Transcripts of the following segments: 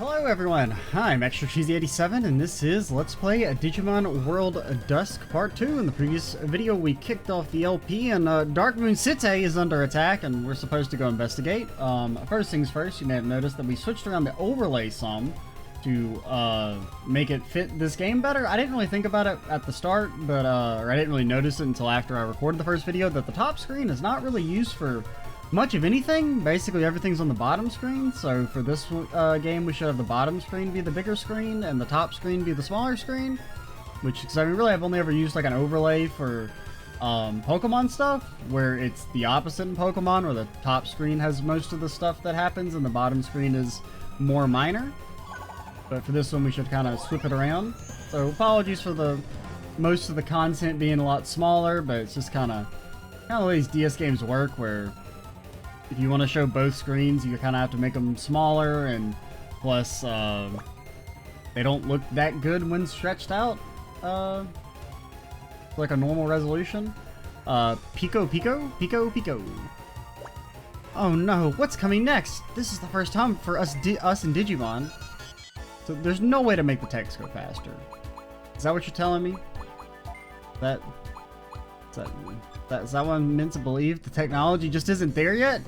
Hello everyone, I'm Extra Cheesy 87 and this is Let's Play a Digimon World Dusk Part 2. In the previous video we kicked off the LP and DarkMoon City is under attack and we're supposed to go investigate. First things first, you may have noticed that we switched around the overlay some to make it fit this game better. I didn't really think about it at the start, but or I didn't really notice it until after I recorded the first video that the top screen is not really used for much of anything. Basically everything's on the bottom screen, so for this game we should have the bottom screen be the bigger screen and the top screen be the smaller screen, which, because I mean really I've only ever used like an overlay for Pokemon stuff, where it's the opposite in Pokemon, where the top screen has most of the stuff that happens and the bottom screen is more minor. But for this one we should kind of swip it around, so apologies for the most of the content being a lot smaller, but it's just kind of the way these DS games work, where if you want to show both screens, you kind of have to make them smaller, and plus, they don't look that good when stretched out, like a normal resolution. Pico. Oh no, what's coming next? This is the first time for us in Digimon, so there's no way to make the text go faster. Is that what you're telling me? Is that what I'm meant to believe? The technology just isn't there yet?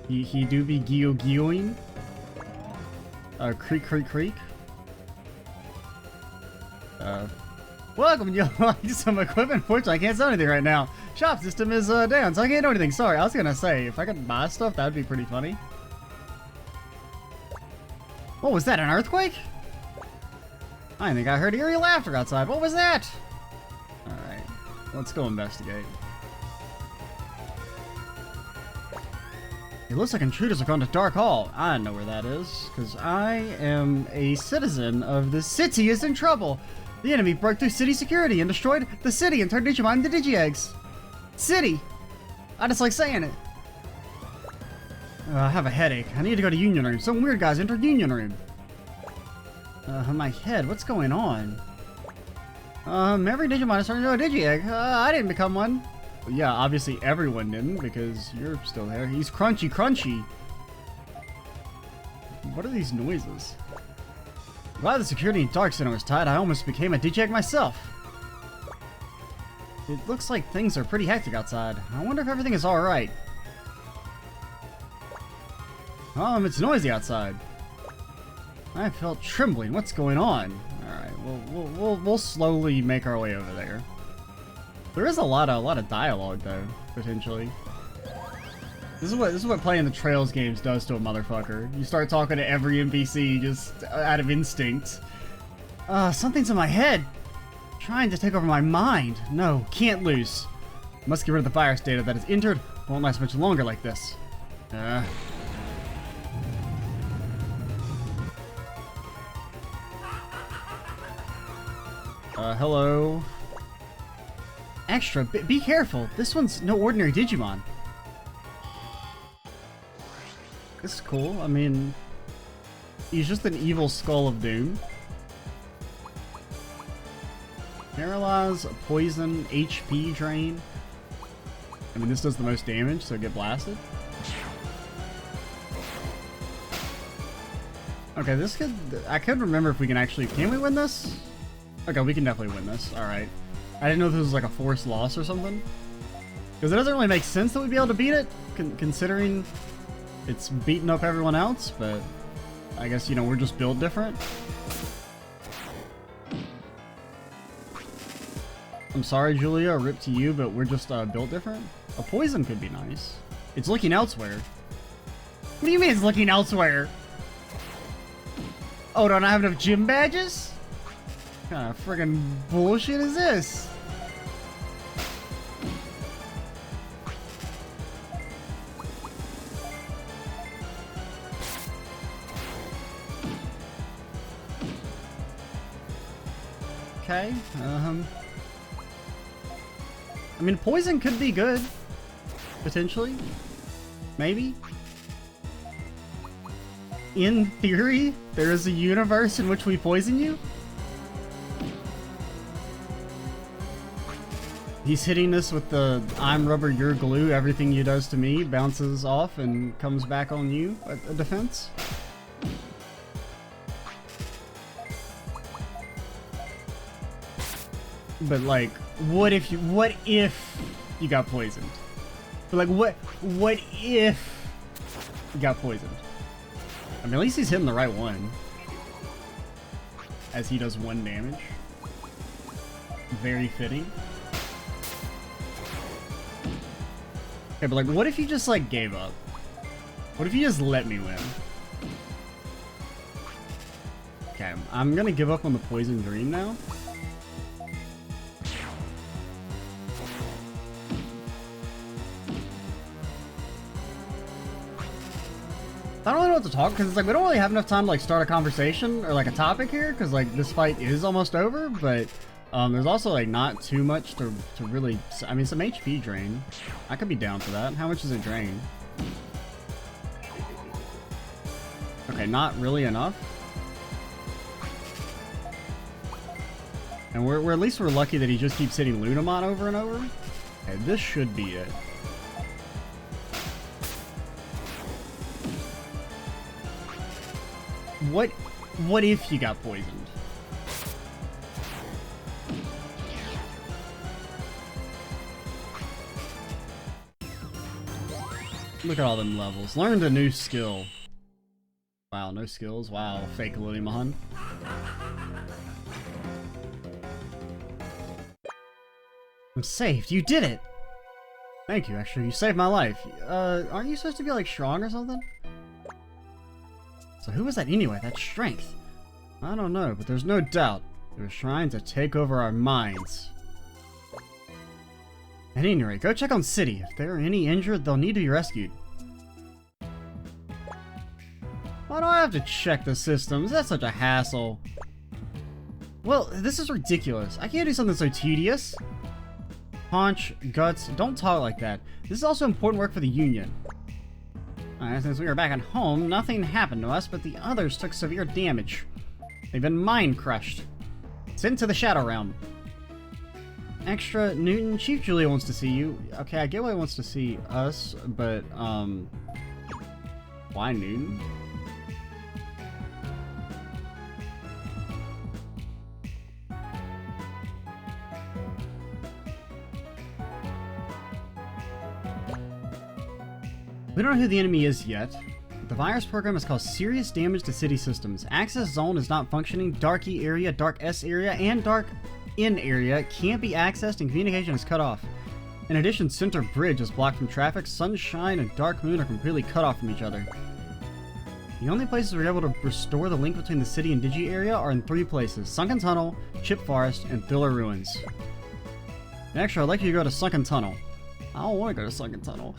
He do be geo-geoing. Creak. Welcome, you like some equipment. Fortunately, I can't sell anything right now. Shop system is down, so I can't do anything. Sorry, I was gonna say, if I could buy stuff, that'd be pretty funny. What was that, an earthquake? I think I heard eerie laughter outside. What was that? Alright, let's go investigate. It looks like intruders are going to Dark Hall. I know where that is, because I am a citizen of the city is in trouble. The enemy broke through city security and destroyed the city and turned Digimon into Digi-Eggs. City! I just like saying it. I have a headache. I need to go to Union Room. Some weird guys entered Union Room. My head, what's going on? Every Digimon is turned into a Digi-Egg. I didn't become one. Yeah, obviously everyone didn't, because you're still there. He's crunchy. What are these noises? While the security in Dark Center was tight, I almost became a Digi-Egg myself. It looks like things are pretty hectic outside. I wonder if everything is alright. It's noisy outside. I felt trembling. What's going on? Alright, we'll slowly make our way over there. There is a lot of dialogue though, potentially. This is what playing the Trails games does to a motherfucker. You start talking to every NPC just out of instinct. Something's in my head, trying to take over my mind. No, can't lose. Must get rid of the virus data that is entered. Won't last much longer like this. Hello. Extra, be careful. This one's no ordinary Digimon. This is cool. I mean, he's just an evil skull of doom. Paralyze, poison, HP drain. I mean, this does the most damage, so get blasted. Okay, this could... I could remember if we can actually... Can we win this? Okay, we can definitely win this. Alright. I didn't know if this was like a forced loss or something. Because it doesn't really make sense that we'd be able to beat it, considering it's beating up everyone else, but I guess, you know, we're just built different. I'm sorry, Julia, rip to you, but we're just built different. A poison could be nice. It's looking elsewhere. What do you mean it's looking elsewhere? Oh, don't I have enough gym badges? What kind of friggin' bullshit is this? Okay, I mean, poison could be good. Potentially. Maybe. In theory, there is a universe in which we poison you? He's hitting us with the I'm rubber, you're glue, everything you does to me bounces off and comes back on you, a defense. But like, what if you got poisoned? But like, what if you got poisoned? I mean, at least he's hitting the right one. As he does 1 damage. Very fitting. Okay, but like, what if you just like gave up? What if you just let me win? Okay, I'm gonna give up on the poison dream now. I don't really know what to talk, because it's like we don't really have enough time to like start a conversation or like a topic here, because like this fight is almost over, but there's also like not too much to really, I mean, some HP drain. I could be down for that. How much does it drain? Okay, not really enough. And we're at least we're lucky that he just keeps hitting Lunamon over and over. Okay, this should be it. What if you got poisoned? Look at all them levels. Learned a new skill. Wow, no skills. Wow, fake Lilymon. I'm saved. You did it! Thank you, actually. You saved my life. Aren't you supposed to be like strong or something? So who was that anyway? That strength? I don't know, but there's no doubt it was trying to take over our minds. At any rate, go check on City. If there are any injured, they'll need to be rescued. Why do I have to check the systems? That's such a hassle. Well, this is ridiculous. I can't do something so tedious. Paunch, Guts, don't talk like that. This is also important work for the Union. Since we were back at home, nothing happened to us, but the others took severe damage. They've been mind-crushed. Sent to the Shadow Realm. Extra, Newton, Chief Julia wants to see you. Okay, I get why he wants to see us, but, why Newton? We don't know who the enemy is yet. The virus program has caused serious damage to city systems. Access zone is not functioning. Dark E area, Dark S area, and Dark N area can't be accessed and communication is cut off. In addition, Center Bridge is blocked from traffic. Sunshine and Dark Moon are completely cut off from each other. The only places we're able to restore the link between the city and Digi area are in 3 places: Sunken Tunnel, Chip Forest, and Thriller Ruins. Actually, I'd like you to go to Sunken Tunnel. I don't want to go to Sunken Tunnel.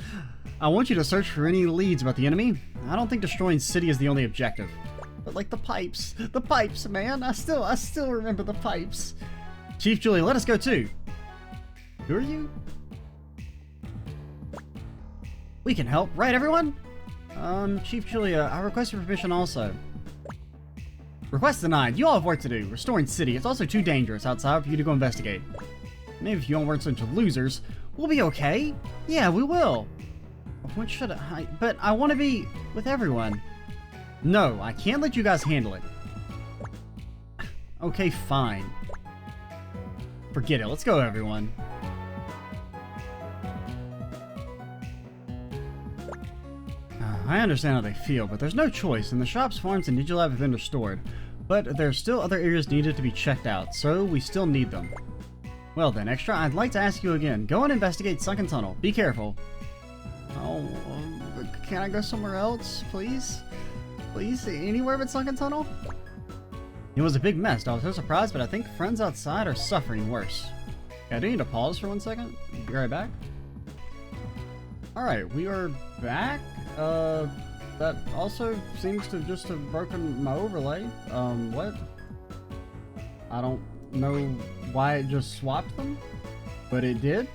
I want you to search for any leads about the enemy. I don't think destroying City is the only objective. But like the pipes, man. I still remember the pipes. Chief Julia, let us go too. Who are you? We can help, right everyone? Chief Julia, I request your permission also. Request denied. You all have work to do. Restoring City. It's also too dangerous outside for you to go investigate. Maybe if you all weren't such losers, we'll be okay. Yeah, we will. What should I? But I want to be with everyone. No, I can't let you guys handle it. Okay, fine. Forget it. Let's go, everyone. I understand how they feel, but there's no choice, and the shops, farms, and Digilab have been restored. But there's still other areas needed to be checked out, so we still need them. Well then, Extra, I'd like to ask you again. Go and investigate Sunken Tunnel. Be careful. Oh, can I go somewhere else, please? Please? Anywhere but Sunken Tunnel? It was a big mess. I was so surprised, but I think friends outside are suffering worse. Okay, I do need to pause for 1 second. Be right back. Alright, we are back. That also seems to just have broken my overlay. What? I don't know why it just swapped them, but it did.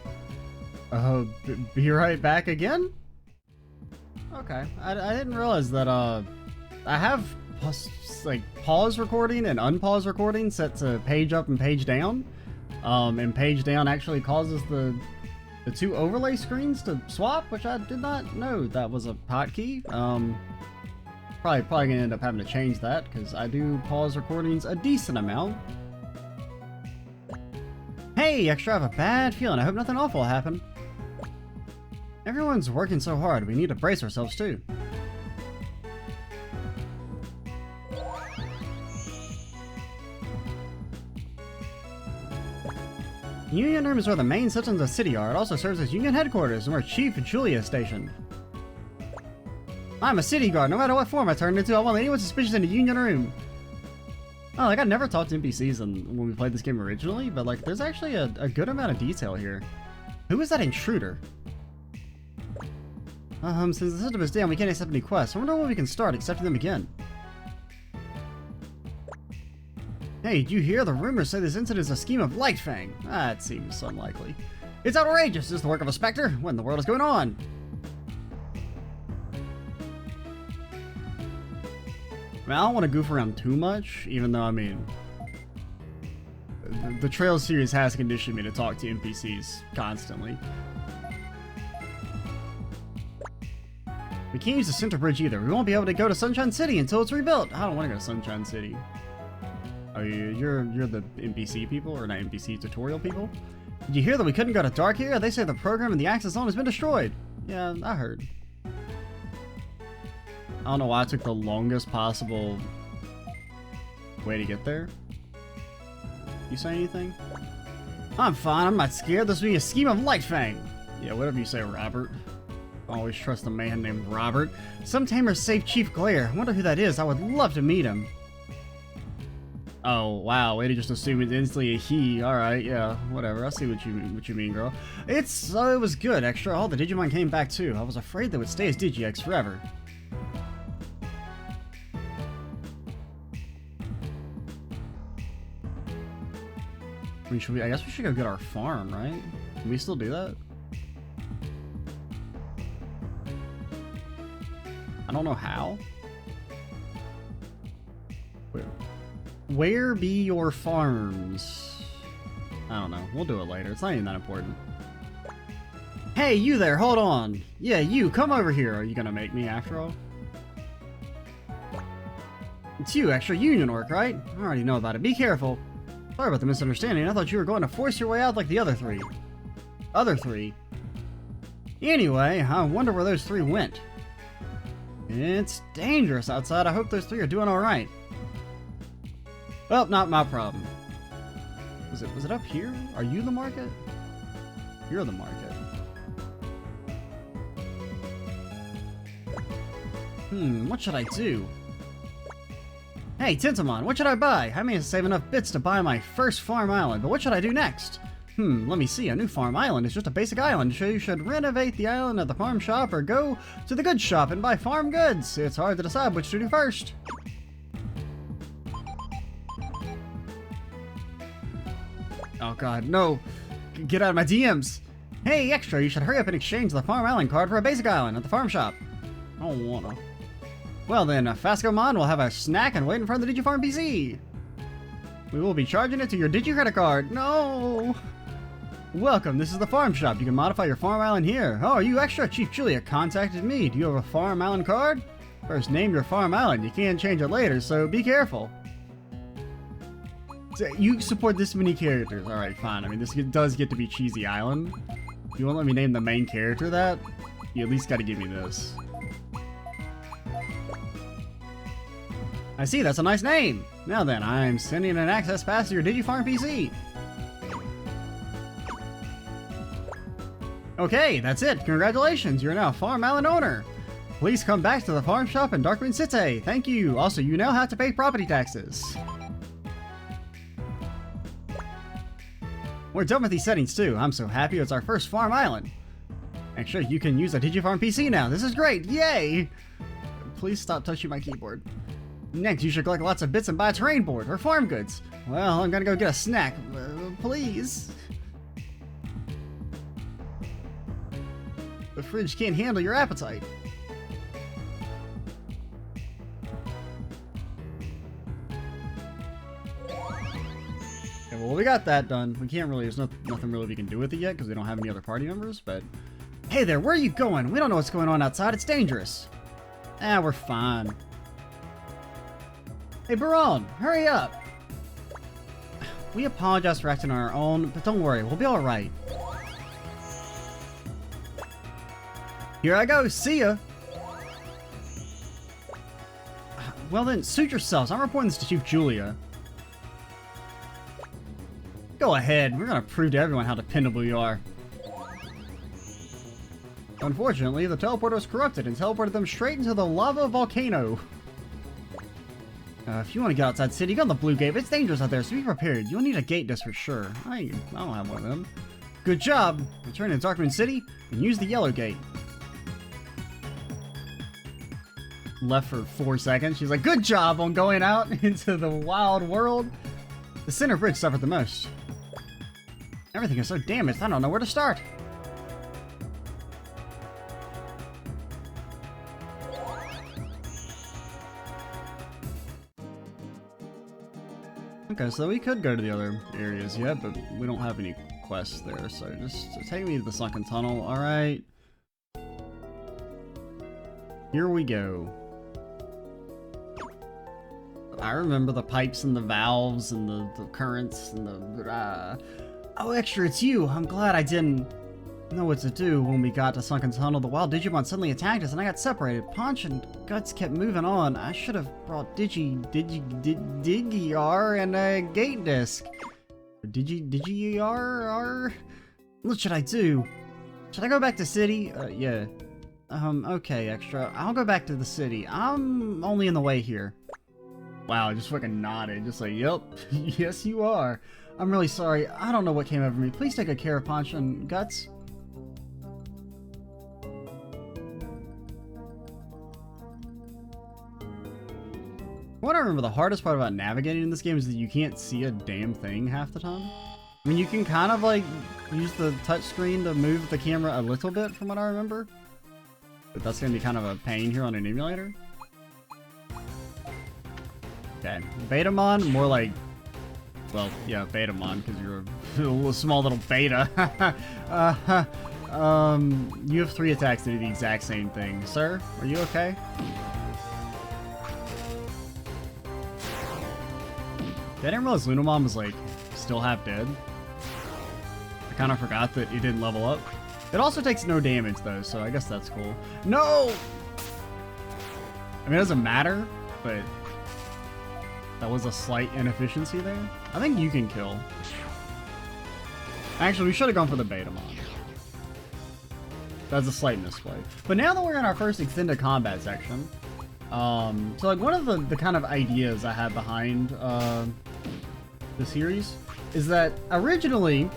Be right back again? Okay, I didn't realize that, I have, like, pause recording and unpause recording set to page up and page down. And page down actually causes the 2 overlay screens to swap, which I did not know that was a hotkey. Probably gonna end up having to change that, because I do pause recordings a decent amount. Hey, Extra, I have a bad feeling. I hope nothing awful will happen. Everyone's working so hard. We need to brace ourselves, too. Union Room is where the main citizens of the city are. It also serves as Union headquarters and where Chief Julia is stationed. I'm a city guard. No matter what form I turn into, I won't let anyone suspicious in the Union Room. Oh, like I never talked to NPCs when we played this game originally, but like there's actually a good amount of detail here. Who is that intruder? Since the system is down, we can't accept any quests. I wonder when we can start accepting them again. Hey, did you hear? The rumors say this incident is a scheme of Lightfang. That seems unlikely. It's outrageous! Is this the work of a specter? What in the world is going on? I mean, I don't want to goof around too much, even though, I mean, the Trails series has conditioned me to talk to NPCs constantly. We can't use the center bridge either. We won't be able to go to Sunshine City until it's rebuilt. I don't want to go to Sunshine City. Oh, you're the NPC people, or not NPC, tutorial people? Did you hear that we couldn't go to Dark here? They say the program in the access zone has been destroyed. Yeah, I heard. I don't know why I took the longest possible way to get there. You say anything? I'm fine, I'm not scared. This will be a scheme of Lightfang. Yeah, whatever you say, Robert. Always trust a man named Robert. Some tamers saved Chief Glare. I wonder who that is. I would love to meet him. Oh, wow. Way to just assume it's instantly a he. Alright, yeah, whatever. I see what you mean, girl. It was good, Extra. All the Digimon came back, too. I was afraid they would stay as Digi-X forever. I mean, I guess we should go get our farm, right? Can we still do that? I don't know how. Where be your farms? I don't know. We'll do it later. It's not even that important. Hey, you there. Hold on. Yeah, you. Come over here. Are you gonna make me after all? It's you, Extra Union Orc, right? I already know about it. Be careful. Sorry about the misunderstanding. I thought you were going to force your way out like the other three. Other three? Anyway, I wonder where those three went. It's dangerous outside. I hope those three are doing alright. Well, not my problem. Was it up here? Are you the market? You're the market. What should I do? Hey, Tintamon, what should I buy? I may save enough bits to buy my first farm island, but what should I do next? Let me see. A new farm island is just a basic island, so you should renovate the island at the farm shop or go to the goods shop and buy farm goods. It's hard to decide which to do first. Oh god, no. Get out of my DMs. Hey, Extra, you should hurry up and exchange the farm island card for a basic island at the farm shop. I don't wanna. Well then, Fascomon will have a snack and wait in front of the Digifarm PC. We will be charging it to your Digi credit card. No! Welcome, this is the farm shop. You can modify your farm island here. Oh, are you Extra? Chief Julia contacted me. Do you have a farm island card? First, name your farm island. You can't change it later, so be careful. You support this many characters. Alright, fine. I mean, this does get to be Cheesy Island. If you won't let me name the main character that, you at least gotta give me this. I see, that's a nice name! Now then, I'm sending an access pass to your Digifarm PC. Okay, that's it. Congratulations, you're now a Farm Island owner. Please come back to the farm shop in DarkMoon City. Thank you. Also, you now have to pay property taxes. We're done with these settings too. I'm so happy it's our first farm island. Actually, you can use a Digifarm PC now. This is great. Yay! Please stop touching my keyboard. Next, you should collect lots of bits and buy a terrain board or farm goods. Well, I'm gonna go get a snack. Please. The fridge can't handle your appetite. Okay, well, we got that done. We can't really, there's nothing really we can do with it yet because we don't have any other party members, but... Hey there, where are you going? We don't know what's going on outside. It's dangerous. Ah, we're fine. Hey, Baron, hurry up. We apologize for acting on our own, but don't worry, we'll be alright. Here I go, see ya! Well then, suit yourselves, I'm reporting this to Chief Julia. Go ahead, we're gonna prove to everyone how dependable you are. Unfortunately, the teleporter was corrupted and teleported them straight into the lava volcano. If you want to get outside the city, go on the blue gate. It's dangerous out there, so be prepared. You'll need a gate disc for sure. I don't have one of them. Good job. Return to DarkMoon City and use the yellow gate. Left for 4 seconds. She's like, good job on going out into the wild world. The center bridge suffered the most. Everything is so damaged, I don't know where to start. Okay, so we could go to the other areas yet, but we don't have any quests there, so just take me to the Sunken Tunnel, alright? Here we go. I remember the pipes and the valves and the currents and the... Oh, Extra, it's you! I'm glad I didn't know what to do when we got to Sunken Tunnel. The wild Digimon suddenly attacked us and I got separated. Punch and Guts kept moving on. I should have brought Digiar and a gate disc. Digiar? What should I do? Should I go back to city? Yeah. Okay, Extra. I'll go back to the city. I'm only in the way here. Wow, I just fucking nodded. Just like, yep. Yes, you are. I'm really sorry. I don't know what came over me. Please take good care of Punch and Guts. What I remember, the hardest part about navigating in this game is that you can't see a damn thing half the time. I mean, you can kind of like use the touchscreen to move the camera a little bit from what I remember. But that's going to be kind of a pain here on an emulator. Okay, Betamon, more like, well, yeah, Betamon, because you're a little small little beta. You have 3 attacks to do the exact same thing. Sir, are you okay? I didn't realize Lunamon was like still half dead. I kind of forgot that he didn't level up. It also takes no damage though, so I guess that's cool. No! I mean, it doesn't matter, but that was a slight inefficiency there. I think you can kill. Actually, we should have gone for the Betamon. That's a slight misplay. But now that we're in our first extended combat section, so like one of the kind of ideas I had behind the series is that originally,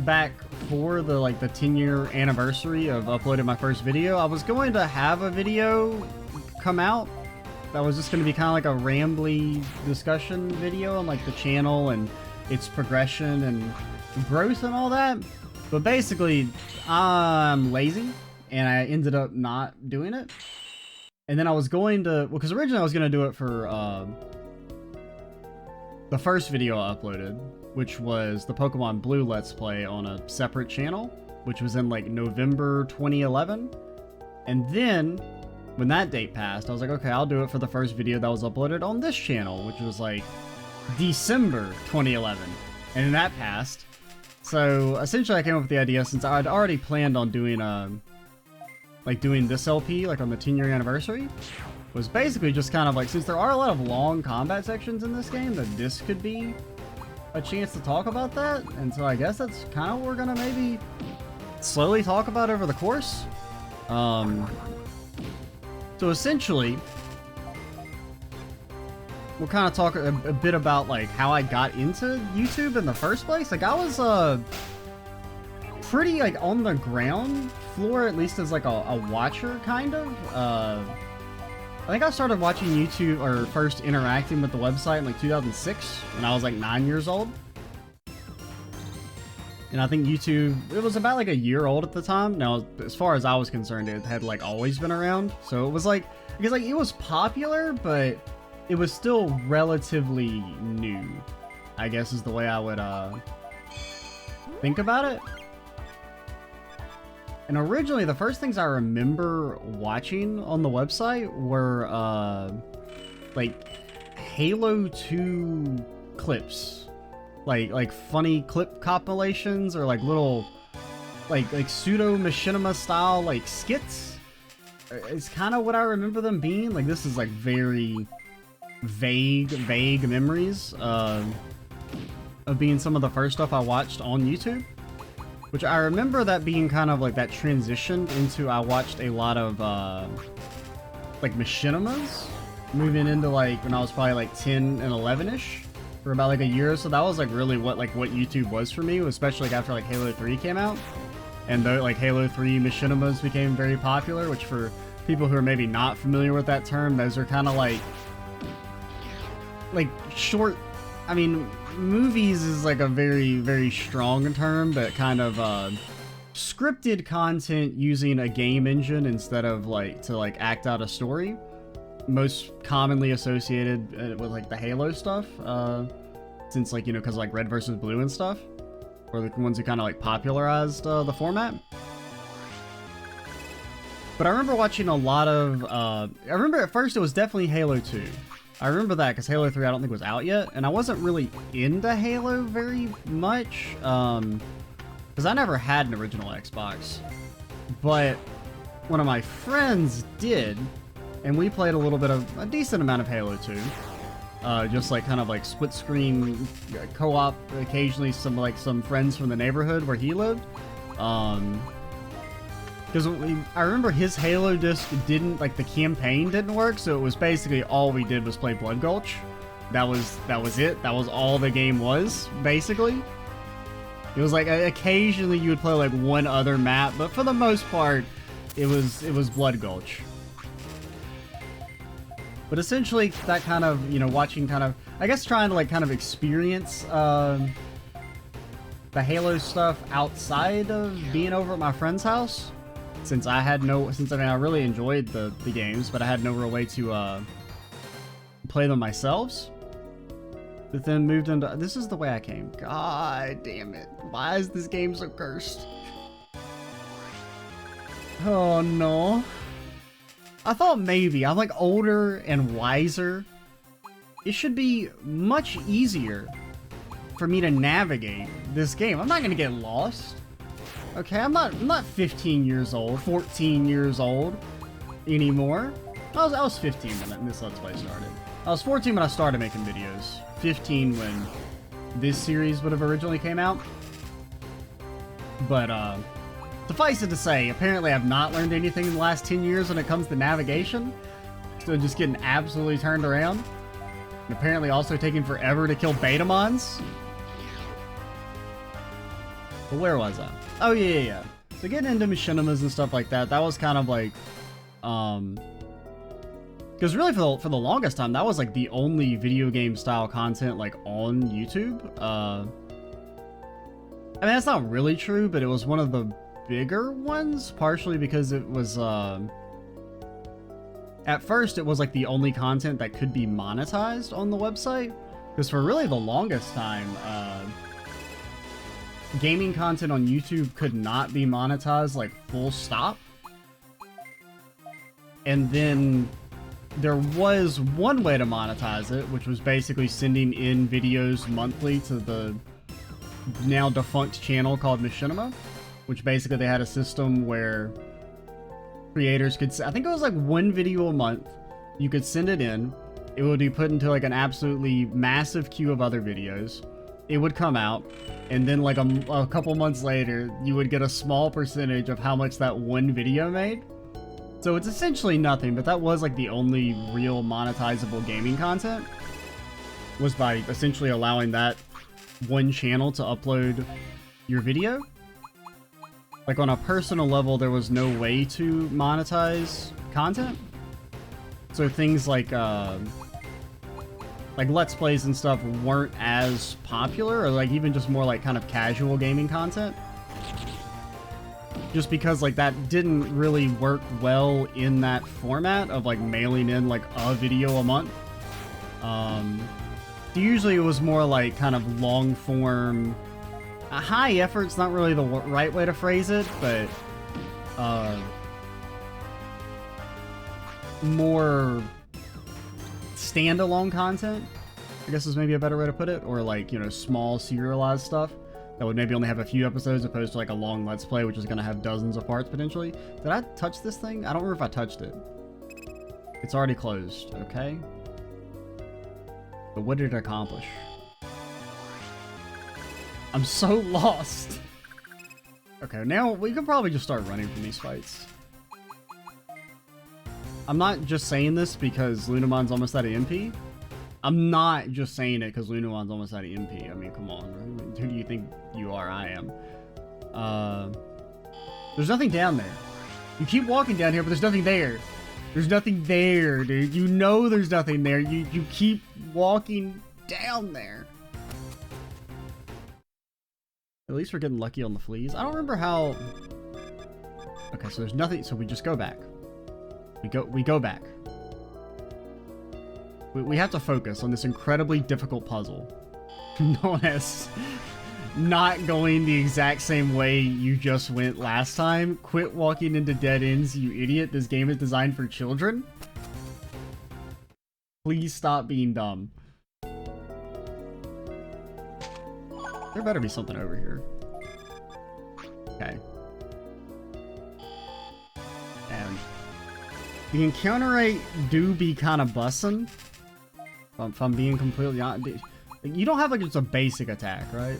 back for the 10-year anniversary of uploading my first video, I was going to have a video come out that was just going to be kind of like a rambly discussion video on like the channel and its progression and growth and all that. But basically, I'm lazy and I ended up not doing it. And then I was going to, well, because originally I was going to do it for the first video I uploaded, which was the Pokemon Blue Let's Play on a separate channel, which was in like November 2011. And then when that date passed, I was like, okay, I'll do it for the first video that was uploaded on this channel, which was like December 2011. And then that passed. So essentially I came up with the idea, since I'd already planned on doing doing this LP like on the 10-year anniversary, was basically just kind of like, since there are a lot of long combat sections in this game, that this could be a chance to talk about that. And so I guess that's kind of what we're gonna maybe slowly talk about over the course. So essentially, we'll kind of talk a bit about like how I got into YouTube in the first place. Like I was pretty like on the ground floor, at least as like a watcher kind of. I think I started watching YouTube, or first interacting with the website, in like 2006 when I was like 9 years old. And I think YouTube, it was about like a year old at the time. Now, as far as I was concerned, it had like always been around. So it was like, because like it was popular, but it was still relatively new, I guess is the way I would think about it. And originally, the first things I remember watching on the website were like Halo 2 clips. like funny clip compilations or like little like pseudo machinima style like skits. It's kind of what I remember them being. Like this is like very vague memories of being some of the first stuff I watched on YouTube. Which I remember that being kind of like that transitioned into I watched a lot of like machinimas moving into like when I was probably like 10 and 11ish for about like a year. So that was like really what YouTube was for me, especially like after like Halo 3 came out. And though like Halo 3 machinimas became very popular, which for people who are maybe not familiar with that term, those are kind of like short, I mean, movies is like a very strong term, but kind of scripted content using a game engine instead of like to like act out a story, most commonly associated with like the Halo stuff, since like, you know, because like Red versus Blue and stuff were the ones who kind of like popularized the format. But I remember watching a lot of I remember at first it was definitely Halo 2. I remember that because Halo 3 I don't think was out yet, and I wasn't really into Halo very much, because I never had an original Xbox. But one of my friends did, and we played a decent amount of Halo 2. Just like kind of like split screen co-op, occasionally some friends from the neighborhood where he lived. Because I remember his Halo disc didn't, like, the campaign didn't work, so it was basically all we did was play Blood Gulch. That was it. That was all the game was, basically. It was like, occasionally you would play, like, one other map, but for the most part, it was Blood Gulch. But essentially, that kind of, you know, watching kind of, I guess trying to, like, kind of experience, the Halo stuff outside of being over at my friend's house. Since I mean, I really enjoyed the games, but I had no real way to play them myself. But then moved into, this is the way I came. God damn it. Why is this game so cursed? Oh no. I thought maybe, I'm like older and wiser. It should be much easier for me to navigate this game. I'm not gonna get lost. Okay, I'm not 15 years old, 14 years old anymore. I was 15 when this Let's Play started. I was 14 when I started making videos. 15 when this series would have originally came out. But, suffice it to say, apparently I've not learned anything in the last 10 years when it comes to navigation. So just getting absolutely turned around. And apparently also taking forever to kill Betamons. But where was I? Oh, yeah. So getting into machinimas and stuff like that, that was kind of like, because really for the longest time, that was like the only video game style content like on YouTube. I mean, that's not really true, but it was one of the bigger ones, partially because it was, at first it was like the only content that could be monetized on the website, because for really the longest time, gaming content on YouTube could not be monetized, like, full stop. And then there was one way to monetize it, which was basically sending in videos monthly to the now defunct channel called Machinima, which basically they had a system where creators could, I think it was like one video a month, you could send it in, it would be put into like an absolutely massive queue of other videos. It would come out, and then like a couple months later, you would get a small percentage of how much that one video made. So it's essentially nothing, but that was like the only real monetizable gaming content, was by essentially allowing that one channel to upload your video. Like on a personal level, there was no way to monetize content. So things like Let's Plays and stuff weren't as popular, or like even just more like kind of casual gaming content. Just because like that didn't really work well in that format of like mailing in like a video a month. Usually it was more like kind of long form, high effort's not really the right way to phrase it, but more standalone content I guess is maybe a better way to put it, or like, you know, small serialized stuff that would maybe only have a few episodes opposed to like a long Let's Play, which is going to have dozens of parts potentially. Did I touch this thing? I don't remember if I touched it. It's already closed, okay? But what did it accomplish? I'm so lost. Okay, now we can probably just start running from these fights. I'm not just saying this because Lunamon's almost out of MP. I'm not just saying it because Lunamon's almost out of MP. I mean, come on. Who do you think you are? I am. There's nothing down there. You keep walking down here, but there's nothing there. There's nothing there, dude. You know there's nothing there. You keep walking down there. At least we're getting lucky on the fleas. I don't remember how... Okay, so there's nothing... So we just go back. We go back. We have to focus on this incredibly difficult puzzle. Known as not going the exact same way you just went last time. Quit walking into dead ends, you idiot. This game is designed for children. Please stop being dumb. There better be something over here. Okay. And the encounter rate do be kind of bussin'. If I'm being completely honest. You don't have like just a basic attack, right?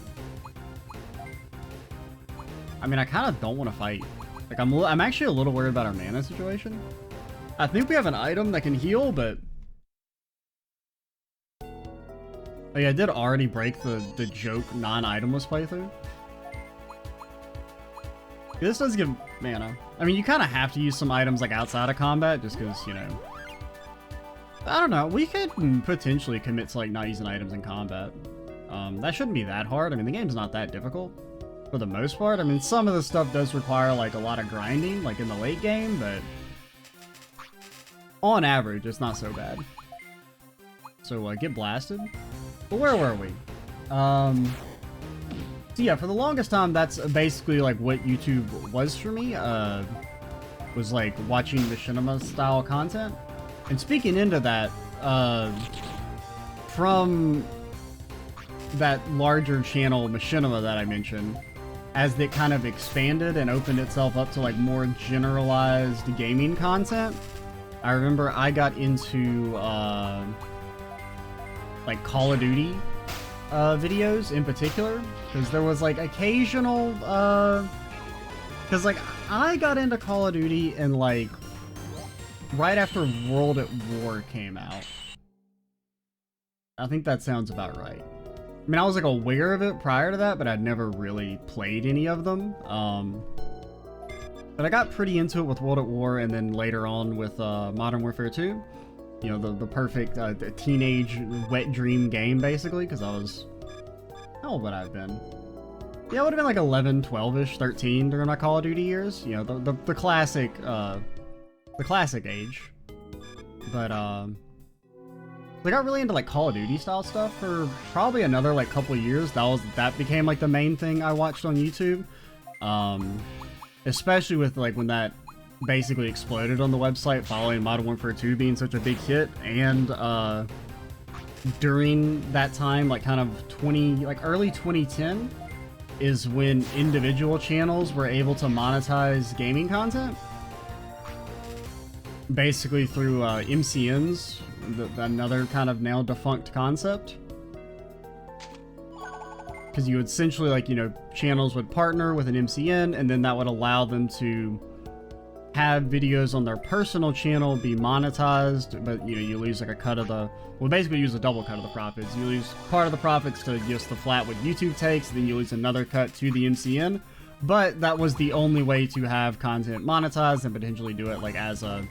I mean, I kind of don't want to fight. Like, I'm actually a little worried about our mana situation. I think we have an item that can heal, but... Oh yeah, I did already break the joke non-itemless playthrough. This does give mana. I mean, you kind of have to use some items like outside of combat, just because, you know... I don't know, we could potentially commit to like not using items in combat. That shouldn't be that hard. I mean, the game's not that difficult for the most part. I mean, some of the stuff does require like a lot of grinding, like in the late game, but on average, it's not so bad. So get blasted. But where were we? So yeah, for the longest time, that's basically like what YouTube was for me. Was like watching machinima style content. And speaking into that, from that larger channel, Machinima, that I mentioned, as it kind of expanded and opened itself up to like more generalized gaming content, I remember I got into like Call of Duty videos in particular, because there was like occasional, because like I got into Call of Duty and like right after World at War came out. I think that sounds about right. I mean, I was like aware of it prior to that, but I'd never really played any of them. But I got pretty into it with World at War, and then later on with Modern Warfare 2. You know, the perfect teenage wet dream game, basically, because I was... How old would I have been? Yeah, I would have been like 11, 12-ish, 13 during my Call of Duty years. You know, the classic... the classic age. But I got really into like Call of Duty style stuff for probably another like couple years. That became like the main thing I watched on YouTube. Especially with like when that basically exploded on the website following Modern Warfare 2 being such a big hit, and during that time, like kind of early 2010 is when individual channels were able to monetize gaming content. Basically through MCNs, another kind of now defunct concept. Because you would essentially, like, you know, channels would partner with an MCN, and then that would allow them to have videos on their personal channel be monetized, but, you know, you lose like a cut of the... Well, basically you use a double cut of the profits. You lose part of the profits to just the flat what YouTube takes, then you lose another cut to the MCN. But that was the only way to have content monetized and potentially do it, like, as a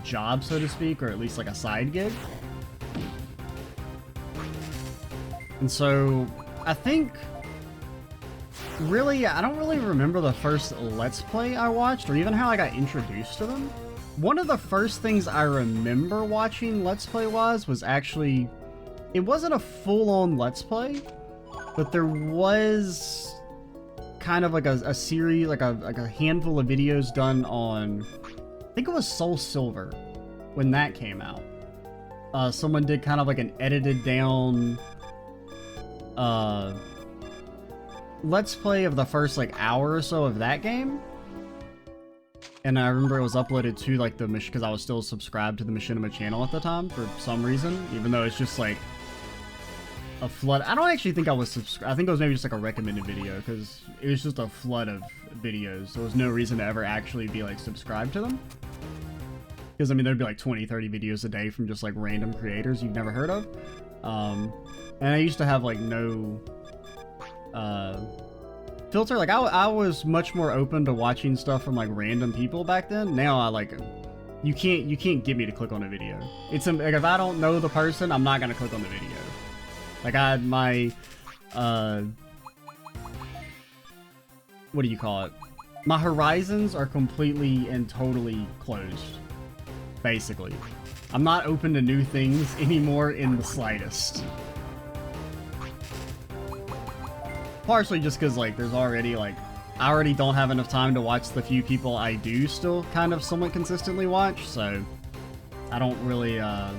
job, so to speak, or at least like a side gig. And so I think really, I don't really remember the first Let's Play I watched or even how I got introduced to them. One of the first things I remember watching Let's Play was actually, it wasn't a full-on Let's Play, but there was kind of like a series, like a handful of videos done on, I think it was Soul Silver when that came out. someone did kind of like an edited down let's play of the first like hour or so of that game. And I remember it was uploaded to like the Machinima, because I was still subscribed to the Machinima channel at the time for some reason, even though it's just like a flood. I don't actually think I was subscribed. I think it was maybe just like a recommended video, because it was just a flood of videos. There was no reason to ever actually be like subscribed to them. Because I mean, there'd be like 20, 30 videos a day from just like random creators you've never heard of. And I used to have like no filter. Like I was much more open to watching stuff from like random people back then. Now I like, you can't get me to click on a video. It's like, if I don't know the person, I'm not gonna click on the video. Like I had my what do you call it? My horizons are completely and totally closed. Basically, I'm not open to new things anymore in the slightest. Partially just because, like, there's already, like, I already don't have enough time to watch the few people I do still kind of somewhat consistently watch, so I don't really, oh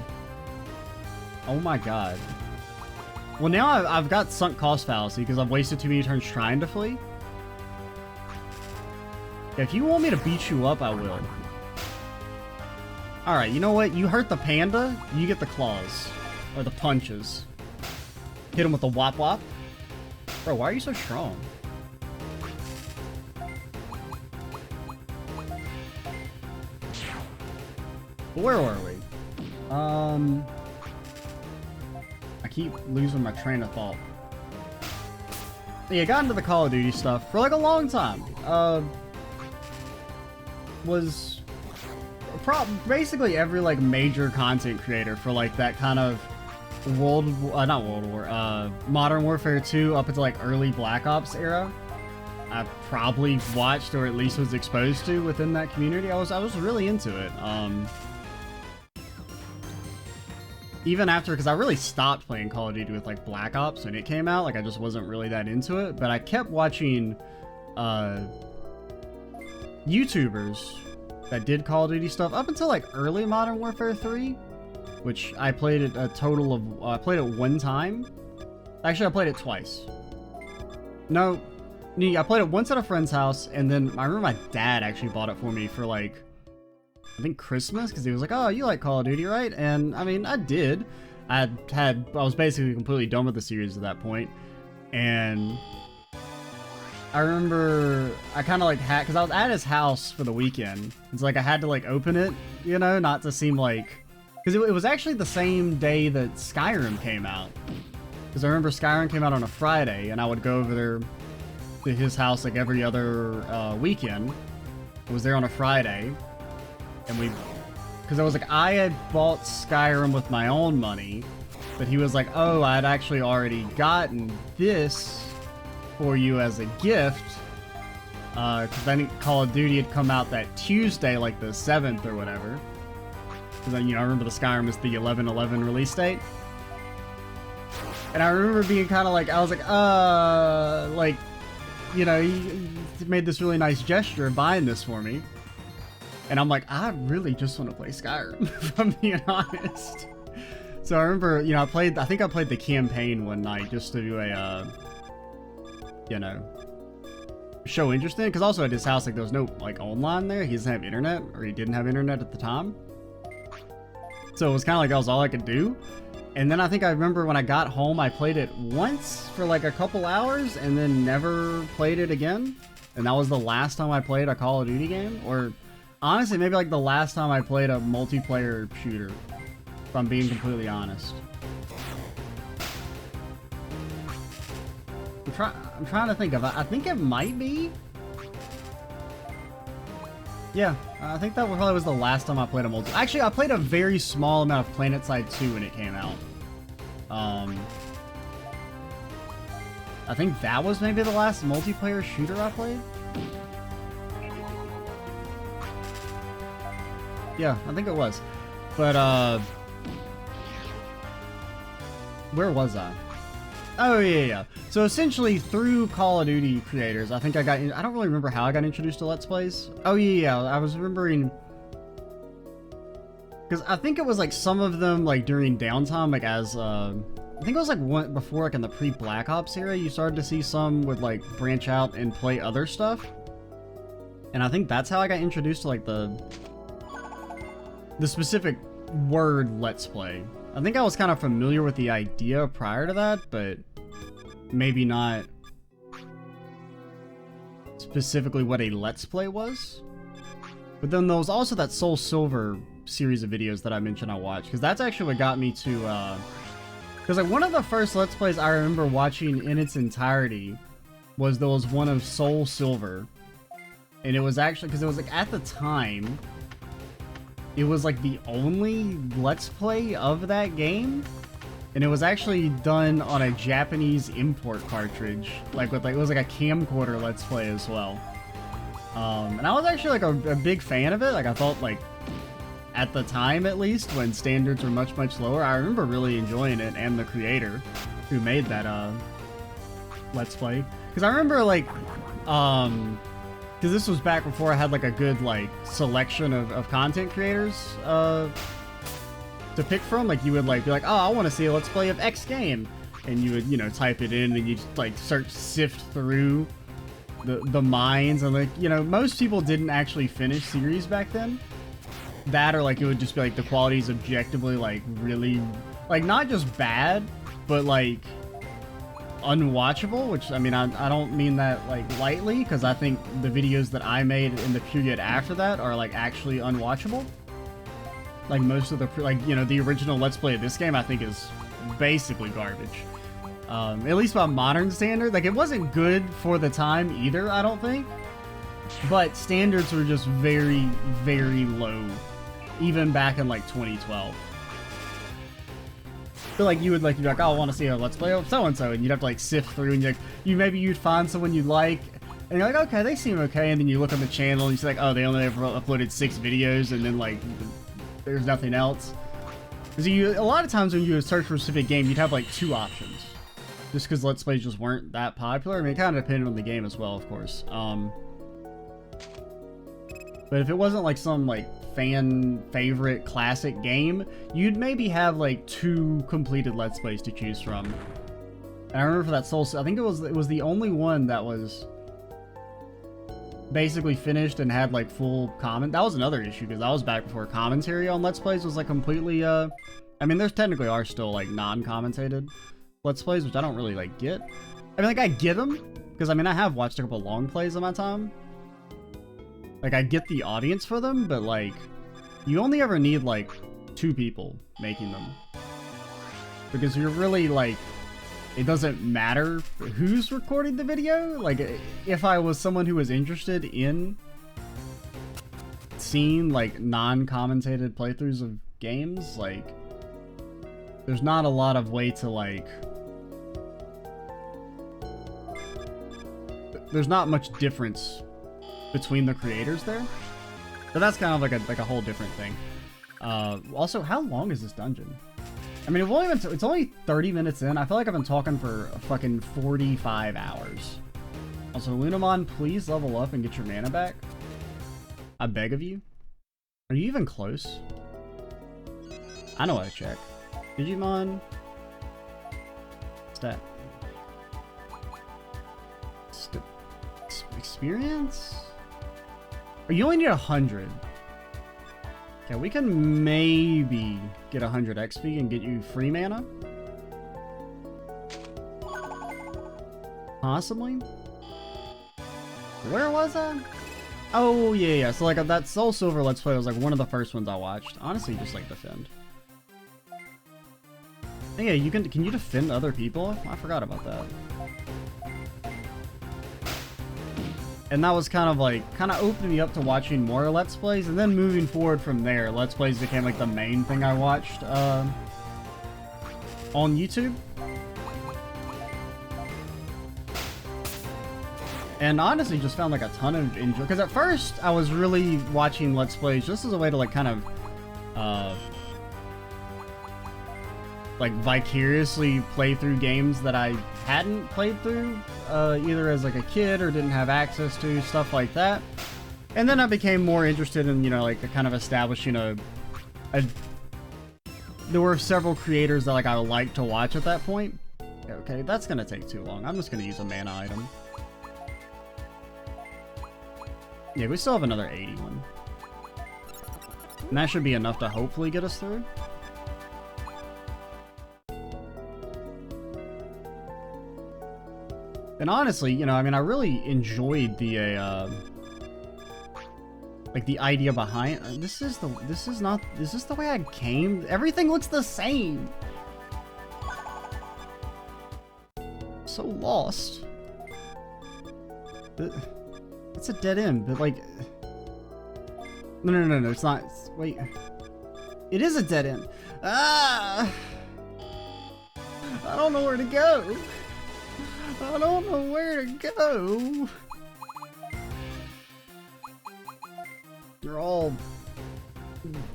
my god. Well, now I've got sunk cost fallacy because I've wasted too many turns trying to flee. If you want me to beat you up, I will. Alright, you know what? You hurt the panda, you get the claws. Or the punches. Hit him with the wop wop. Bro, why are you so strong? Where were we? I keep losing my train of thought. Yeah, got into the Call of Duty stuff for like a long time. Was basically every like major content creator for like that kind of Modern Warfare 2 up until like early Black Ops era. I probably watched or at least was exposed to within that community. I was really into it. Even after, because I really stopped playing Call of Duty with like Black Ops when it came out. Like I just wasn't really that into it. But I kept watching YouTubers that did Call of Duty stuff up until like early Modern Warfare 3, which I played it a total of, I played it one time. Actually, I played it twice. No, I played it once at a friend's house, and then I remember my dad actually bought it for me for like, I think Christmas, because he was like, oh, you like Call of Duty, right? And I mean, I did. I was basically completely done with the series at that point, and I remember I kind of like had, because I was at his house for the weekend. It's like I had to like open it, you know, not to seem like, because it was actually the same day that Skyrim came out. Because I remember Skyrim came out on a Friday, and I would go over there to his house like every other weekend. I was there on a Friday, and because I was like, I had bought Skyrim with my own money, but he was like, oh, I'd actually already gotten this for you as a gift, because I think Call of Duty had come out that Tuesday, like the 7th or whatever. Because, you know, I remember the Skyrim is the 11/11 release date. And I remember being kind of like, I was like, you know, he made this really nice gesture of buying this for me. And I'm like, I really just want to play Skyrim, if I'm being honest. So I remember, you know, I think I played the campaign one night just to do a, you know, show interest in it. Because also at his house, like, there was no, like, online there. He doesn't have internet, or he didn't have internet at the time. So it was kind of like that was all I could do. And then I think I remember when I got home, I played it once for like a couple hours and then never played it again. And that was the last time I played a Call of Duty game. Or honestly, maybe like the last time I played a multiplayer shooter, if I'm being completely honest. I'm trying to think of it. I think it might be. Yeah, I think that probably was the last time I played a multi. Actually, I played a very small amount of PlanetSide 2 when it came out. I think that was maybe the last multiplayer shooter I played. Yeah, I think it was. But, where was I? Oh, yeah. So essentially, through Call of Duty creators, I think I don't really remember how I got introduced to Let's Plays. Oh, yeah, I was remembering. Because I think it was like some of them like during downtime, like as I think it was like one before, like in the pre-Black Ops era, you started to see some would like branch out and play other stuff. And I think that's how I got introduced to like the specific word "let's play." I think I was kind of familiar with the idea prior to that, but maybe not specifically what a let's play was. But then there was also that Soul Silver series of videos that I mentioned I watched, because that's actually what got me to because like one of the first let's plays I remember watching in its entirety was there was one of Soul Silver, and it was actually because it was like at the time it was like the only let's play of that game, and it was actually done on a Japanese import cartridge, like with like it was like a camcorder let's play as well. And I was actually like a big fan of it. Like I thought, like at the time at least, when standards were much lower, I remember really enjoying it, and the creator who made that let's play. Because I remember like because this was back before I had like a good like selection of content creators to pick from. Like you would like be like, oh, I want to see a let's play of X game, and you would, you know, type it in, and you like sift through the minds, and like, you know, most people didn't actually finish series back then. That, or like it would just be like the quality is objectively like really like not just bad, but like unwatchable, which I mean I don't mean that like lightly, because I think the videos that I made in the period after that are like actually unwatchable. Like most of the like, you know, the original let's play of this game I think is basically garbage, at least by modern standard. Like it wasn't good for the time either, I don't think, but standards were just very low even back in like 2012. So like you'd be like, oh, I want to see a let's play of so and so, and you'd have to like sift through, and you'd find someone you like, and you're like, okay, they seem okay, and then you look on the channel and you see like, oh, they only ever uploaded 6 videos, and then like there's nothing else. Because a lot of times when you would search for a specific game, you'd have like 2 options, just because let's plays just weren't that popular. I mean, it kind of depended on the game as well, of course. But if it wasn't like some like fan favorite classic game, you'd maybe have like 2 completed let's plays to choose from. And I remember for that Soul, I think it was the only one that was basically finished and had like full comment. That was another issue, because that was back before commentary on let's plays was like completely I mean, there's technically are still like non-commentated let's plays, which I don't really like get. I mean, like I get them, because I mean I have watched a couple long plays in my time. Like, I get the audience for them, but, like, you only ever need, like, 2 people making them. Because you're really, like, it doesn't matter who's recording the video. Like, if I was someone who was interested in seeing, like, non-commentated playthroughs of games, like, there's not a lot of way to, like... There's not much difference between the creators there, but that's kind of like a whole different thing. Also, how long is this dungeon? I mean, it's only 30 minutes in. I feel like I've been talking for a fucking 45 hours. Also, Lunamon, please level up and get your mana back. I beg of you. Are you even close? I know how to check. Digimon stat. Experience? Or you only need 100. Okay, we can maybe get 100 XP and get you free mana. Possibly. Where was I? Oh, yeah. So, like, that Soul Silver Let's Play was, like, one of the first ones I watched. Honestly, just, like, defend. Yeah, you can you defend other people? I forgot about that. And that was kind of opened me up to watching more Let's Plays, and then moving forward from there, Let's Plays became like the main thing I watched on YouTube. And honestly just found like a ton of enjoy, because at first I was really watching Let's Plays just as a way to like kind of like vicariously play through games that I hadn't played through either as like a kid or didn't have access to, stuff like that. And then I became more interested in, you know, like kind of establishing a there were several creators that like I would like to watch at that point. Okay, that's gonna take too long. I'm just gonna use a mana item. Yeah, we still have another 81. And that should be enough to hopefully get us through. And honestly, you know, I mean, I really enjoyed the like the idea behind this is the way I came. Everything looks the same. So lost. It's a dead end, but like no, it's not. Wait. It is a dead end. Ah! I don't know where to go. I don't know where to go. You're all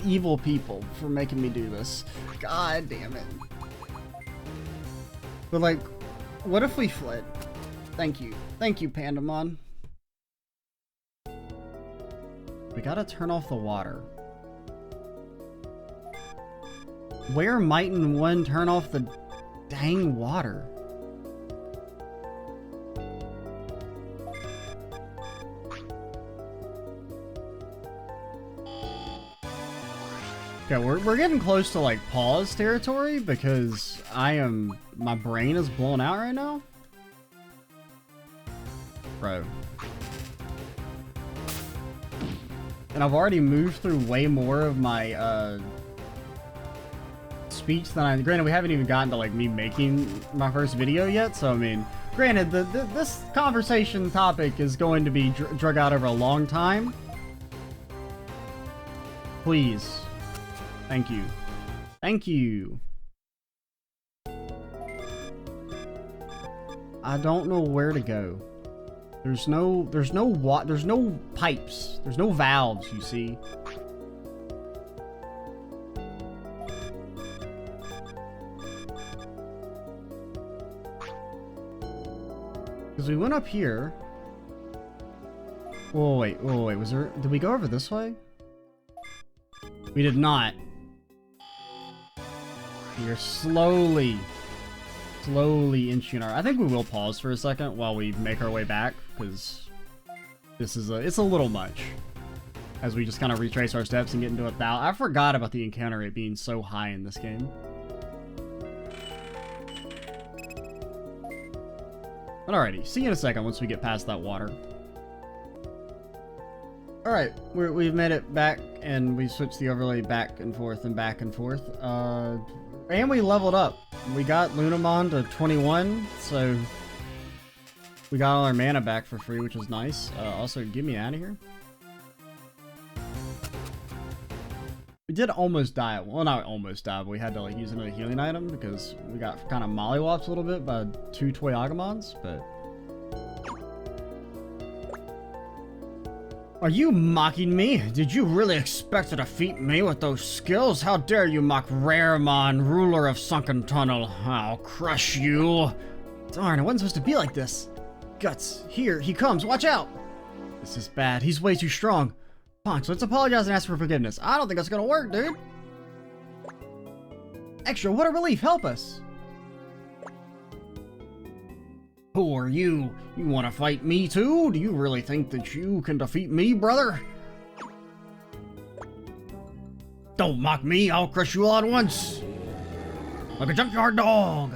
evil people for making me do this. God damn it. But like, what if we fled? Thank you. Thank you, Betamon. We gotta turn off the water. Where might one turn off the dang water? Okay, we're getting close to like pause territory because my brain is blown out right now. Bro. And I've already moved through way more of my speech than granted, we haven't even gotten to like me making my first video yet, so I mean, granted, this conversation topic is going to be drug out over a long time. Please. Thank you. Thank you. I don't know where to go. There's no pipes. There's no valves, you see. Because we went up here. Whoa, wait, was there, did we go over this way? We did not. We are slowly inching our... I think we will pause for a second while we make our way back, because this is it's a little much. As we just kind of retrace our steps and get into 1,000. I forgot about the encounter rate being so high in this game. But alrighty, see you in a second once we get past that water. Alright, we've made it back, and we switched the overlay back and forth and back and forth. And we leveled up. We got Lunamon to 21, so we got all our mana back for free, which was nice. Also, get me out of here. We did almost die. Well, not almost die, but we had to like use another healing item because we got kind of mollywopped a little bit by 2 toy Agamons, but... Are you mocking me? Did you really expect to defeat me with those skills? How dare you mock Raremon, ruler of Sunken Tunnel? I'll crush you. Darn, it wasn't supposed to be like this. Guts, here, he comes, watch out! This is bad, he's way too strong. Punch, let's apologize and ask for forgiveness. I don't think that's gonna work, dude. Extra, what a relief, help us! Who are you? You want to fight me too? Do you really think that you can defeat me, brother? Don't mock me, I'll crush you all at once! Like a junkyard dog!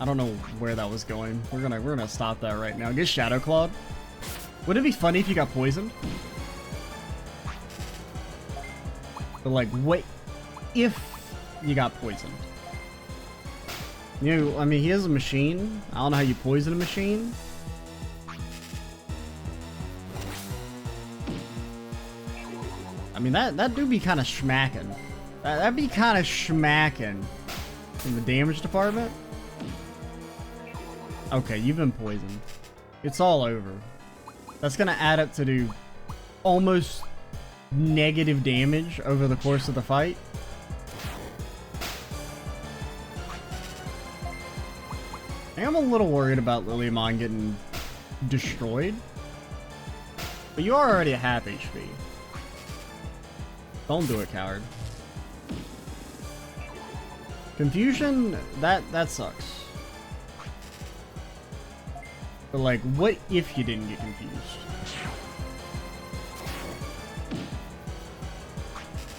I don't know where that was going. We're gonna stop that right now. Get Shadow Clawed. Would it be funny if you got poisoned? But like, wait, if you got poisoned. You know, I mean, he is a machine. I don't know how you poison a machine. I mean, that do be kind of schmacking. That'd be kind of schmacking in the damage department. Okay, you've been poisoned. It's all over. That's gonna add up to do almost negative damage over the course of the fight. I am a little worried about Liliamon getting destroyed. But you are already at half HP. Don't do it, coward. Confusion, that sucks. But like, what if you didn't get confused?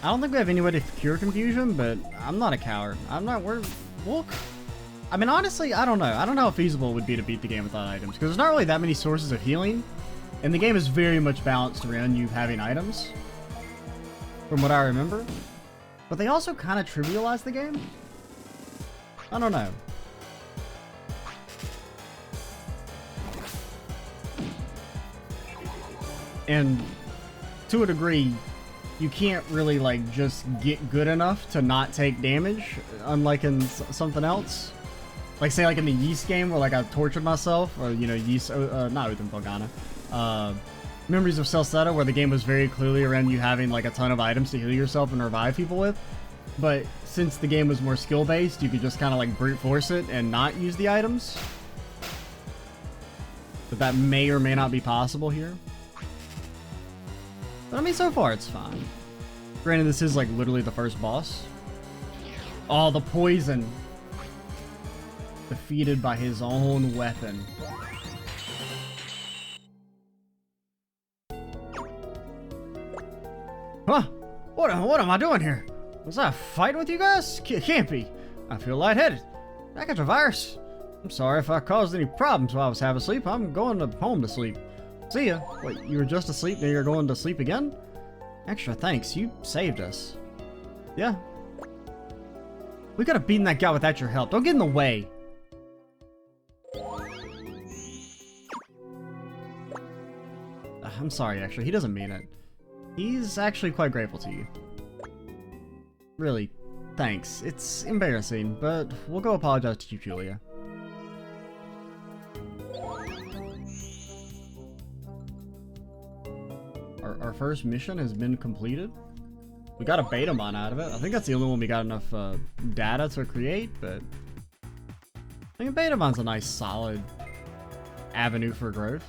I don't think we have any way to cure confusion, but I'm not a coward. Look. I mean, honestly, I don't know. I don't know how feasible it would be to beat the game without items, because there's not really that many sources of healing, and the game is very much balanced around you having items, from what I remember. But they also kind of trivialize the game. I don't know. And to a degree, you can't really like just get good enough to not take damage, unlike in something else. Like say like in the Yeast game where like I tortured myself, or you know, Yeast, not Uthen Volgana. Memories of Celceta, where the game was very clearly around you having like a ton of items to heal yourself and revive people with. But since the game was more skill-based, you could just kind of like brute force it and not use the items. But that may or may not be possible here. But I mean, so far it's fine. Granted, this is like literally the first boss. Oh, the poison. Defeated by his own weapon. Huh? What am I doing here? Was I fighting with you guys? Can't be. I feel lightheaded. I got the virus. I'm sorry if I caused any problems while I was half asleep. I'm going home to sleep. See ya. Wait, you were just asleep, now you're going to sleep again? Extra thanks, you saved us. Yeah. We could have beaten that guy without your help. Don't get in the way. I'm sorry, actually. He doesn't mean it. He's actually quite grateful to you. Really, thanks. It's embarrassing, but we'll go apologize to you, Julia. Our first mission has been completed. We got a Betamon out of it. I think that's the only one we got enough data to create, but I think Betamon's a nice, solid avenue for growth.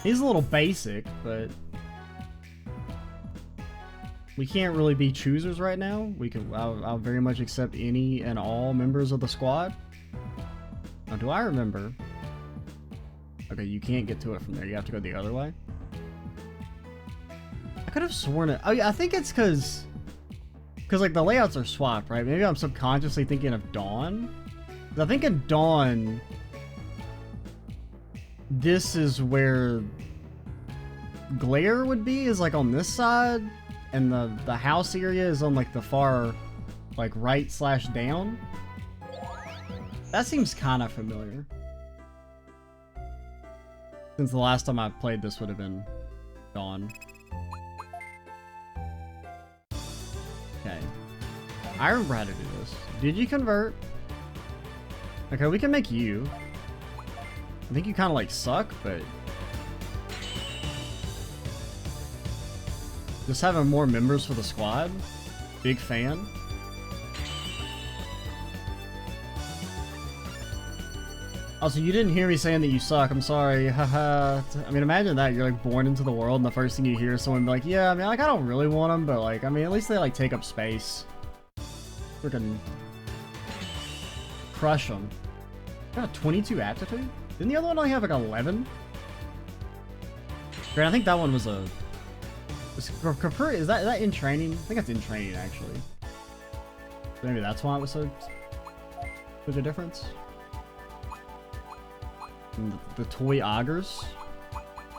He's a little basic, but we can't really be choosers right now. I'll very much accept any and all members of the squad. Now, do I remember? Okay, you can't get to it from there. You have to go the other way. I could have sworn it. Oh yeah, I think it's because like the layouts are swapped, right? Maybe I'm subconsciously thinking of Dawn. I think in Dawn, this is where Glare would be, is like on this side, and the house area is on like the far like right / down. That seems kind of familiar. Since the last time I played this would have been Dawn. Okay. I remember how to do this. Did you convert? Okay, we can make you. I think you kind of like suck, but just having more members for the squad. Big fan. Also, you didn't hear me saying that you suck. I'm sorry. Haha. I mean, imagine that. You're like born into the world and the first thing you hear is someone be like, yeah, I mean, like, I don't really want them, but like, I mean, at least they like take up space. Freaking crush them. Got a 22 aptitude? Didn't the other one only have like 11? Great, I think that one was a... Is that in training? I think that's in training, actually. Maybe that's why it was such a difference. And the toy augers.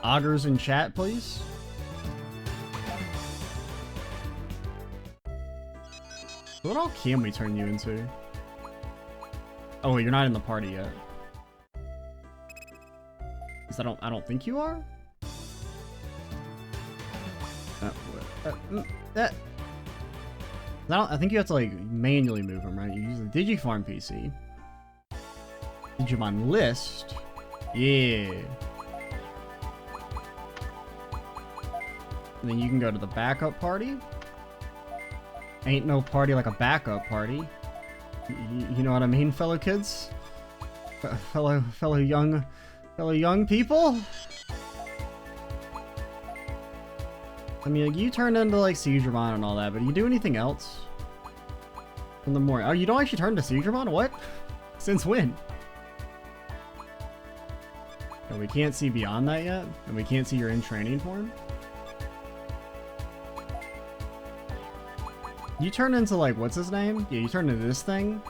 Augers in chat, please. What all can we turn you into? Oh, you're not in the party yet. Because I don't think you are? I think you have to like manually move them, right? You use the Digifarm PC. Digimon list. Yeah. And then you can go to the backup party. Ain't no party like a backup party. You know what I mean, fellow kids? Fellow young people? I mean, like, you turned into, like, Digimon and all that, but do you do anything else? In the morning. Oh, you don't actually turn to Digimon? What? Since when? And we can't see beyond that yet? And we can't see you're in training form? You turn into, like, what's his name? Yeah, you turn into this thing.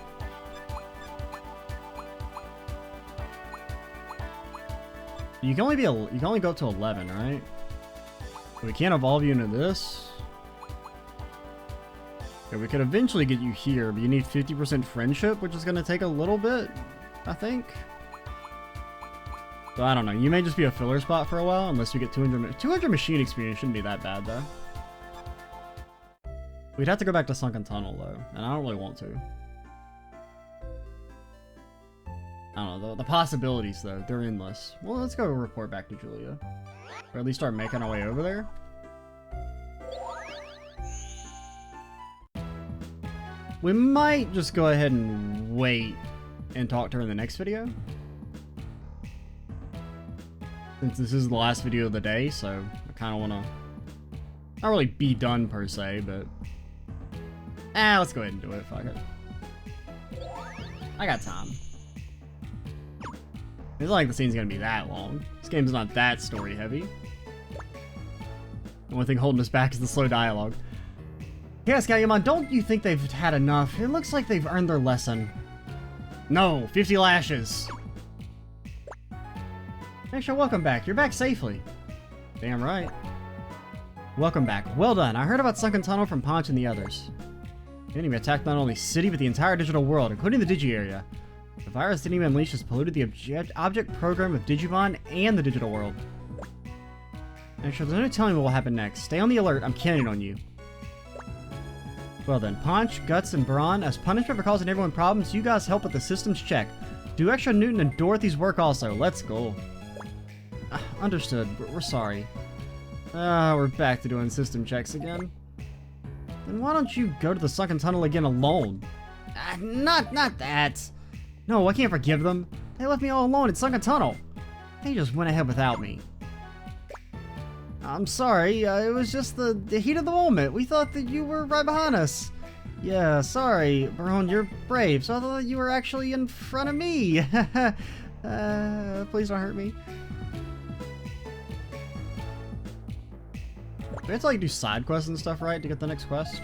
You can only be you can only go up to 11, right? We can't evolve you into this. Okay, we could eventually get you here, but you need 50% friendship, which is going to take a little bit, I think. So I don't know. You may just be a filler spot for a while, unless you get 200 machine experience. Shouldn't be that bad, though. We'd have to go back to Sunken Tunnel, though, and I don't really want to. I don't know, the possibilities, though, they're endless. Well, let's go report back to Julia. Or at least start making our way over there. We might just go ahead and wait and talk to her in the next video. Since this is the last video of the day, so I kind of want to... Not really be done, per se, but... let's go ahead and do it, fuck it. I got time. It's not like the scene's gonna be that long. This game's not that story heavy. The only thing holding us back is the slow dialogue. Yes, Gayamon, don't you think they've had enough? It looks like they've earned their lesson. No, 50 lashes. Extra, welcome back. You're back safely. Damn right. Welcome back. Well done. I heard about Sunken Tunnel from Ponch and the others. The enemy attacked not only city, but the entire digital world, including the Digi area. The virus the enemy unleashed has polluted the object program of Digimon and the digital world. Actually, there's no telling what will happen next. Stay on the alert. I'm counting on you. Well then, Ponch, Guts, and Braun, as punishment for causing everyone problems, you guys help with the systems check. Do Extra Newton and Dorothy's work also. Let's go. Understood. We're sorry. We're back to doing system checks again. Then why don't you go to the Sunken Tunnel again alone? Not that. No, I can't forgive them. They left me all alone in Sunken Tunnel. They just went ahead without me. I'm sorry, it was just the heat of the moment. We thought that you were right behind us. Yeah, sorry, Baron, you're brave, so I thought you were actually in front of me. Please don't hurt me. Do we have to, like, do side quests and stuff, right, to get the next quest?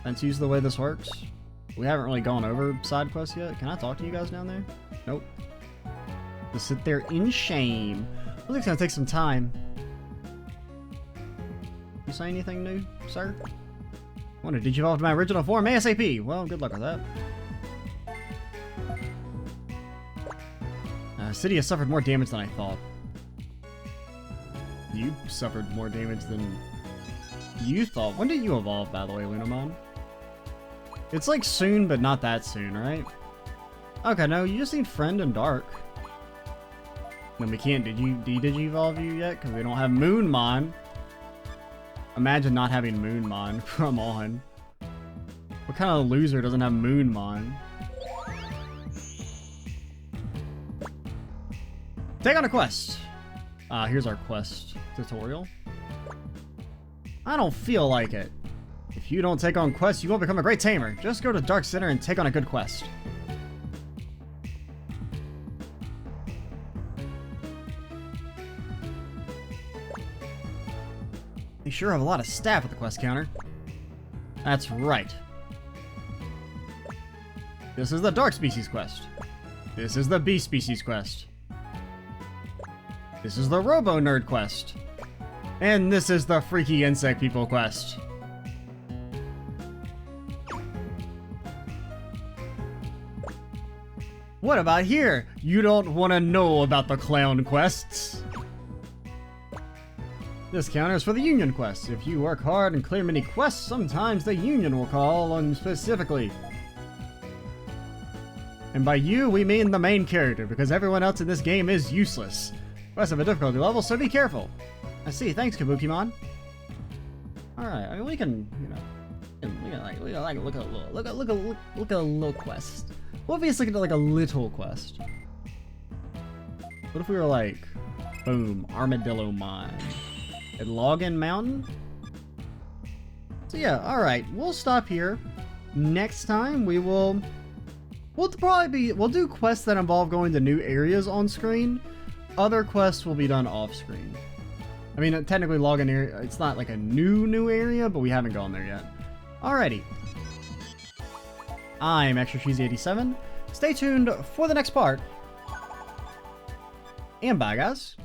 That's usually the way this works. We haven't really gone over side quests yet. Can I talk to you guys down there? Nope. Just sit there in shame. Well, it's gonna take some time. You say anything new, sir? I want to digivolve to my original form ASAP. Well, good luck with that. City has suffered more damage than I thought. You suffered more damage than you thought. When did you evolve, by the way, Lunamon? It's like soon, but not that soon, right? Okay, no, you just need Friend and Dark. No, we can't digi-evolve you yet, because we don't have Moonmon. Imagine not having Moonmon. Come on. What kind of loser doesn't have Moonmon? Take on a quest. Here's our quest tutorial. I don't feel like it. If you don't take on quests, you won't become a great tamer. Just go to Dark Center and take on a good quest. They sure have a lot of staff at the quest counter. That's right. This is the Dark Species quest. This is the Bee Species quest. This is the Robo Nerd quest. And this is the Freaky Insect People quest. What about here? You don't want to know about the clown quests. This counter is for the Union quests. If you work hard and clear many quests, sometimes the Union will call on specifically. And by you, we mean the main character, because everyone else in this game is useless. Quests have a difficulty level, so be careful. I see. Thanks, Kabukimon. All right. I mean, we can, you know, look at a little quest. What if we just look at like a little quest? What if we were like, Boom. Armadillo Mine. At Login Mountain. So yeah, alright. We'll stop here. Next time we'll do quests that involve going to new areas on screen. Other quests will be done off screen. I mean, technically Login area, it's not like a new area, but we haven't gone there yet. Alrighty. I'm Extra Cheesy 87. Stay tuned for the next part. And bye, guys.